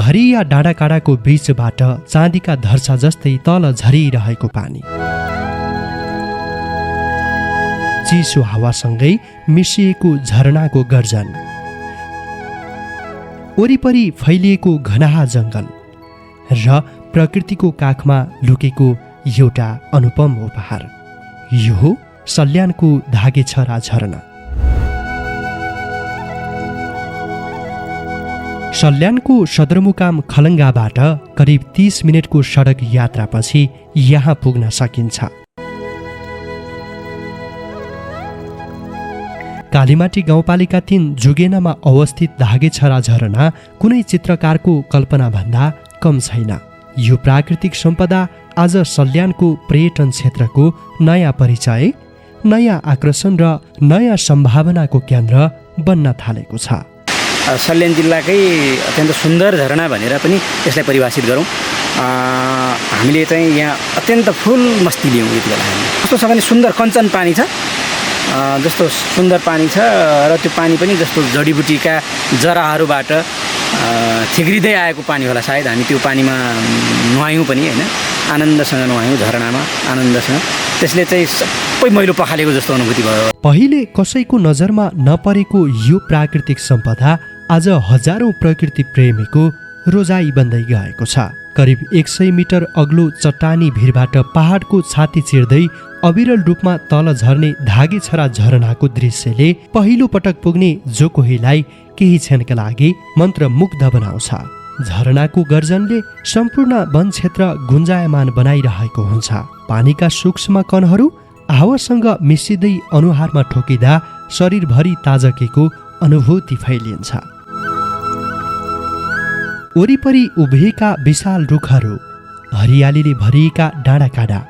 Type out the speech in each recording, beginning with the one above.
हरिया डाँडाकाँडाको बीचबाट चाँदीका धर्सा जस्तै तल झरिरहेको पानी, चिसो हावासँगै मिसिएको झरनाको गर्जन, वरिपरि फैलिएको घना जङ्गल र प्रकृतिको काखमा लुकेको एउटा अनुपम उपहार। यो हो सल्यानको धागेछरा झरना। सल्यानको सदरमुकाम खलङ्गाबाट करिब 30 मिनटको सडक यात्रापछि यहाँ पुग्न सकिन्छ। कालीमाटी गाउँपालिका 3 जुगेनामा अवस्थित धागेछरा झरना कुनै चित्रकारको कल्पनाभन्दा कम छैन। यो प्राकृतिक सम्पदा आज सल्यानको पर्यटन क्षेत्रको नयाँ परिचय, नयाँ आकर्षण र नयाँ सम्भावनाको केन्द्र बन्न थालेको छ। सल्यान जिल्लाकै अत्यन्त सुन्दर झरना भनेर पनि यसलाई परिभाषित गरौँ। हामीले चाहिँ यहाँ अत्यन्त फुल मस्ती लियौँ। यति बेला कस्तो छ भने सुन्दर कञ्चन पानी छ, जस्तो सुन्दर पानी छ र त्यो पानी पनि जस्तो जडीबुटीका जराहरूबाट थिग्रिँदै आएको पानी होला। सायद हामी त्यो पानीमा नुहायौँ पनि होइन, आनन्दसँग नुहायौँ झरनामा आनन्दसँग। त्यसले चाहिँ सबै मैलो पखालेको जस्तो अनुभूति भयो। पहिले कसैको नजरमा नपरेको यो प्राकृतिक सम्पदा आज हजारौं प्रकृति प्रेमीको रोजाइ बन्दै गएको छ। करिब 100 मिटर अग्लो चट्टानी भिरबाट पहाडको छाती चिर्दै अविरल रूपमा तल झर्ने धागेछरा झरनाको दृश्यले पहिलो पटक पुग्ने जो कोहीलाई केही क्षणका लागि मन्त्रमुग्ध बनाउँछ। झरनाको गर्जनले सम्पूर्ण वन क्षेत्र गुन्जायमान बनाइरहेको हुन्छ। पानीका सूक्ष्म कणहरू हावासँग मिसिँदै अनुहारमा ठोकिँदा शरीरभरि ताजकीको अनुभूति फैलिन्छ। वरिपरि उभिएका विशाल रुखहरू, हरियालीले भरिएका डाँडाकाँडा,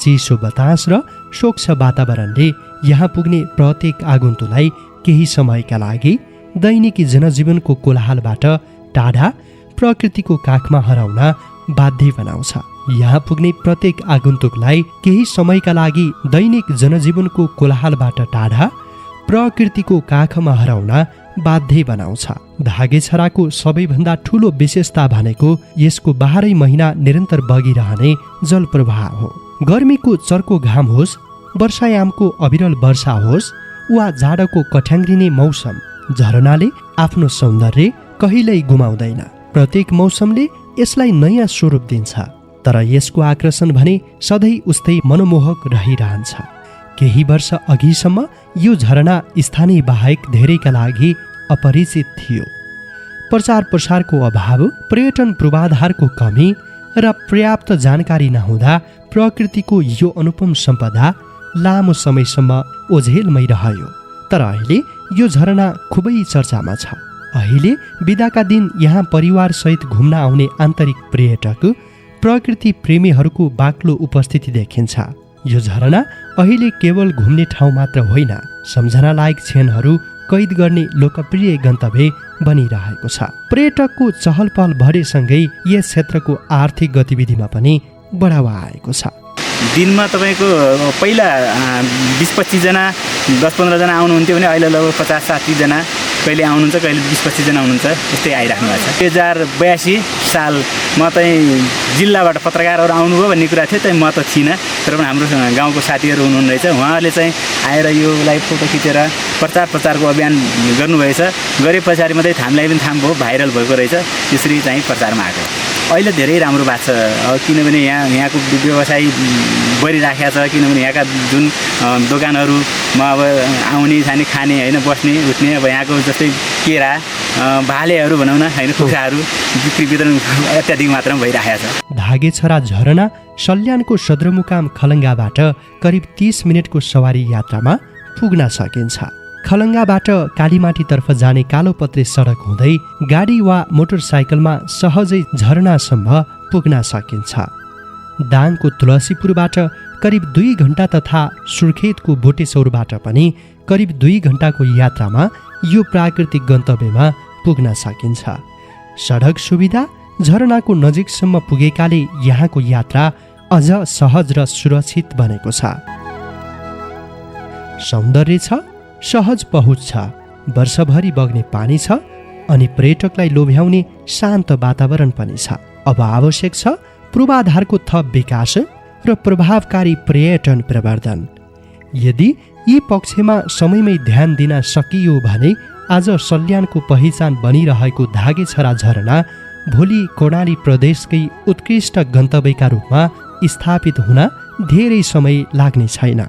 चिसो बतास र स्वच्छ वातावरणले यहाँ पुग्ने प्रत्येक आगन्तुकलाई केही समयका लागि दैनिकी जनजीवनको कोलाहलबाट टाढा प्रकृतिको काखमा हराउन बाध्य बनाउँछ। यहाँ पुग्ने प्रत्येक आगन्तुकलाई केही समयका लागि दैनिक जनजीवनको कोलाहलबाट टाढा प्रकृतिको काखमा हराउन बाध्य बनाउँछ। धागेछराको सबैभन्दा ठूलो विशेषता भनेको यसको 12 महिना निरन्तर बगिरहने जलप्रवाह हो। गर्मीको चर्को घाम होस्, वर्षायामको अविरल वर्षा होस् वा जाडोको कठ्याङ्ग्रिने मौसम, झरनाले आफ्नो सौन्दर्य कहिल्यै गुमाउँदैन। प्रत्येक मौसमले यसलाई नयाँ स्वरूप दिन्छ, तर यसको आकर्षण भने सधैँ उस्तै मनमोहक रहिरहन्छ। केही वर्ष अघिसम्म यो झरना स्थानीय बाहेक धेरैका लागि अपरिचित थियो। प्रचार प्रसारको अभाव, पर्यटन पूर्वाधारको कमी र पर्याप्त जानकारी नहुँदा प्रकृतिको यो अनुपम सम्पदा लामो समयसम्म ओझेलमै रह्यो। तर अहिले यो झरना खुबै चर्चामा छ। अहिले बिदाका दिन यहाँ परिवारसहित घुम्न आउने आन्तरिक पर्यटक, प्रकृति प्रेमीहरूको बाक्लो उपस्थिति देखिन्छ। यो झरना अहिले केवल घुम्ने ठाउँ मात्र होइन, सम्झनालायक क्षणहरू कैद गर्ने लोकप्रिय गन्तव्य बनिरहेको छ। पर्यटकको चहल पहल बढेसँगै यस क्षेत्रको आर्थिक गतिविधिमा पनि बढावा आएको छ। दिनमा तपाईँको पहिला 20-25 जना 10-15 जना आउनुहुन्थ्यो भने अहिले लगभग 50-60 जना कहिले आउनुहुन्छ, कहिले 20-25 जना आउनुहुन्छ, यस्तै आइराख्नु भएको छ। 2082 साल म चाहिँ जिल्लाबाट पत्रकारहरू आउनुभयो भन्ने कुरा थियो, त्यही म त थिइनँ, तर पनि हाम्रो गाउँको साथीहरू हुनुहुन्न रहेछ। उहाँहरूले चाहिँ आएर योलाई फोटो खिचेर प्रचारको अभियान गर्नुभएछ। गरे पछाडि मात्रै थाम्लाई पनि थाम भयो, भाइरल भएको रहेछ। त्यसरी चाहिँ प्रचारमा आएको। अहिले धेरै राम्रो भएको छ, किनभने यहाँको व्यवसाय बढिराखेको छ। किनभने यहाँका जुन दोकानहरूमा अब आउने जाने खाने होइन, बस्ने उठ्ने, अब यहाँको जस्तै केरा भालेहरू भनौँ न होइन, कुखुराहरू बिक्री वितरण अत्याधिक मात्रामा भइरहेको छ। धागेछरा झरना सल्यानको सदरमुकाम खलङ्गाबाट करिब 30 मिनटको सवारी यात्रामा पुग्न सकिन्छ। खलङ्गाबाट कालीमाटीतर्फ जाने कालोपत्रे सडक हुँदै गाडी वा मोटरसाइकलमा सहजै झरनासम्म पुग्न सकिन्छ। दाङको तुलसीपुरबाट करिब 2 घण्टा तथा सुर्खेतको बोटेसौरबाट पनि करिब 2 घण्टाको यात्रामा यो प्राकृतिक गन्तव्यमा पुग्न सकिन्छ। सडक सुविधा झरनाको नजिकसम्म पुगेकाले यहाँको यात्रा अझ सहज र सुरक्षित बनेको छ। सौन्दर्य छ, सहज पहुँच छ, वर्षभरि बग्ने पानी छ, अनि पर्यटकलाई लोभ्याउने शान्त वातावरण पनि छ। अब आवश्यक छ पूर्वाधारको थप विकास र प्रभावकारी पर्यटन प्रवर्धन। यदि यी पक्षमा समयमै ध्यान दिन सकियो भने आज सल्यानको पहिचान बनिरहेको धागेछरा झरना भोलि कर्णाली प्रदेशकै उत्कृष्ट गन्तव्यका रूपमा स्थापित हुन धेरै समय लाग्ने छैन।